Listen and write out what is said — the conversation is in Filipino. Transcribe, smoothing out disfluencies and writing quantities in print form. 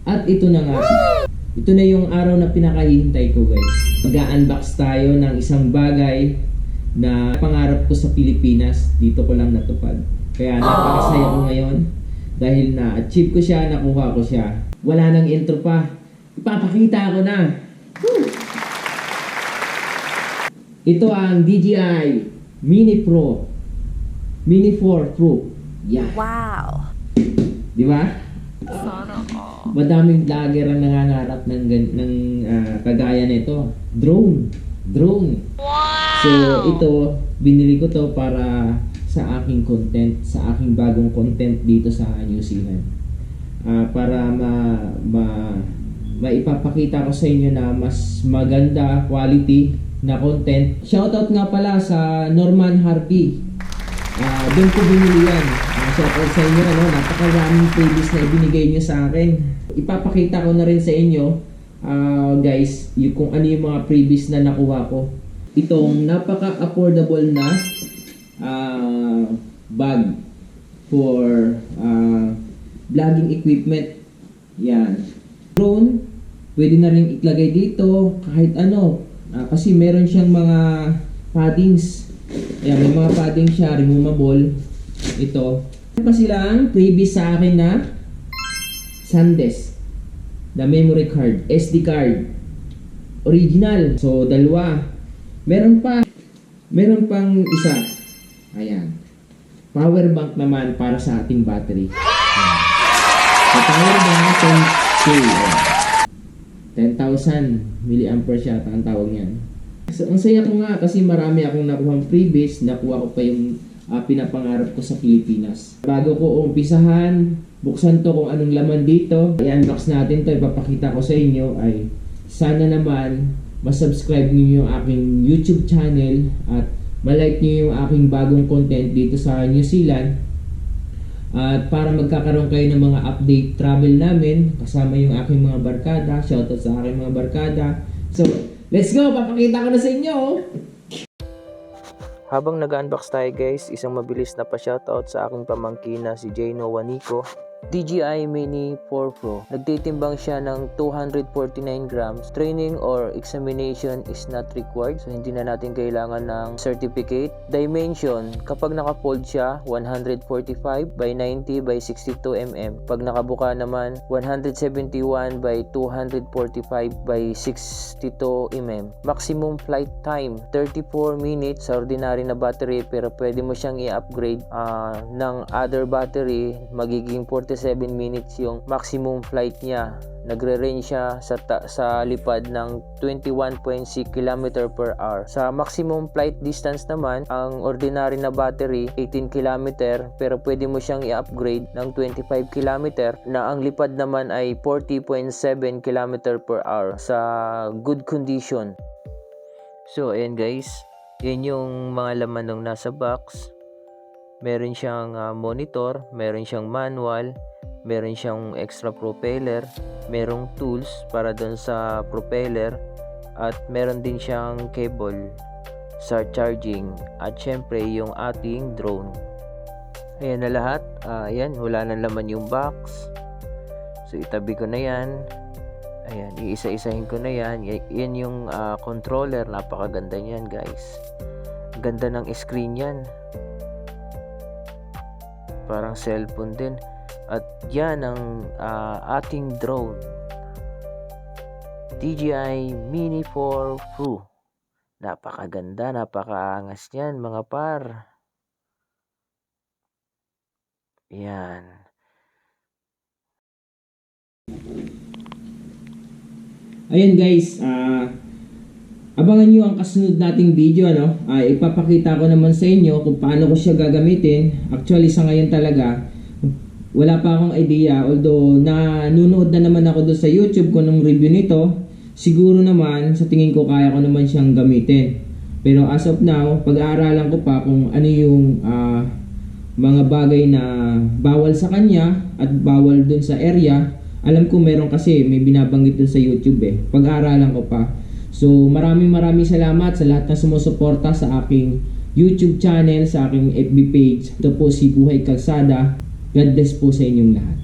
At ito na nga. Ito na yung araw na pinakahihintay ko, guys. Mag-unbox tayo ng isang bagay na pangarap ko sa Pilipinas. Dito ko lang natupad. Kaya napakasaya ko ngayon dahil na-achieve ko siya, nakuha ko siya. Wala nang intro pa. Ipapakita ko na. Woo! Ito ang DJI Mini Pro Mini 4 Pro. Yeah. Wow. Di ba? Sana all. Madaming vlogger ang nangangarap ng kagaya nito. Drone. Wow. So ito, binili ko to para sa aking content, sa aking bagong content dito sa New Zealand. Para maipapakita ko sa inyo na mas maganda quality na content. Shoutout nga pala sa Norman Harvey. Doon ko binili yan. Shoutout sa inyo, napakaraming playlist na ibinigay nyo sa akin. Ipapakita ko na rin sa inyo, guys, kung ano yung mga previous na nakuha ko. Itong napaka-affordable na bag for vlogging equipment. Yan. Drone, pwede na rin itlagay dito kahit ano. Kasi meron siyang mga paddings. Ayan, may mga padding siya, removable. Ito. Meron pa silang previous sa akin na SanDisk. The memory card, SD card. Original. So, dalawa. Meron pang isa. Ayan. Power bank naman para sa ating battery. Ayan. So, power bank 10,000 mAh siya ang tawag niyan. So, ang saya ko nga kasi marami akong nakuhang freebies, nakuha ko pa yung pinapangarap ko sa Pilipinas. Bago ko umpisahan, buksan to kung anong laman dito, i-unbox natin to, ipapakita ko sa inyo ay sana naman masubscribe niyo yung aking YouTube channel at malike niyo yung aking bagong content dito sa New Zealand. At para magkakaroon kayo ng mga update travel namin kasama yung aking mga barkada, shoutout sa aking mga barkada. So, let's go! Papakita ko na sa inyo! Habang nag-unbox tayo guys, isang mabilis na pa-shoutout sa aking pamangkin na si Jano Wanico. DJI Mini 4 Pro. Nagtitimbang siya ng 249 grams. Training or examination is not required. So, hindi na natin kailangan ng certificate. Dimension, kapag naka-fold siya, 145 by 90 by 62 mm. Pag nakabuka naman, 171 by 245 by 62 mm. Maximum flight time, 34 minutes sa ordinary na battery, pero pwede mo siyang i-upgrade ng other battery, magiging 47 minutes yung maximum flight niya. Nagre-range siya sa lipad ng 21.6 km per hour. Sa maximum flight distance naman, ang ordinary na battery 18 km, pero pwede mo siyang i-upgrade ng 25 km na ang lipad naman ay 40.7 km per hour sa good condition. So ayan guys, yan yung mga laman ng nasa box. Meron siyang monitor, meron siyang manual, meron siyang extra propeller, merong tools para doon sa propeller, at meron din siyang cable sa charging, at syempre yung ating drone. Ayan na lahat. Ayan, wala nang laman yung box. So itabi ko na yan. Ayan, iisa-isahin ko na yan. Yan yung controller. Napakaganda niyan guys. Ganda ng screen yan. Parang cellphone din. At yan ang ating drone, DJI Mini 4 Pro. Napakaganda, napakaangas niyan mga par. Yan. Ayan guys, abangan nyo ang kasunod nating video, ipapakita ko naman sa inyo kung paano ko siya gagamitin. Actually sa ngayon talaga, wala pa akong idea, although nanunood na naman ako doon sa YouTube ko ng review nito. Siguro naman, sa tingin ko kaya ko naman siyang gamitin. Pero as of now, pag-aaralan ko pa kung ano yung mga bagay na bawal sa kanya at bawal doon sa area. Alam ko meron kasi, may binabanggit doon sa YouTube Pag-aaralan ko pa. So maraming salamat sa lahat na sumusuporta sa aking YouTube channel, sa aking FB page. Ito po si Buhay Kalsada. God bless po sa inyong lahat.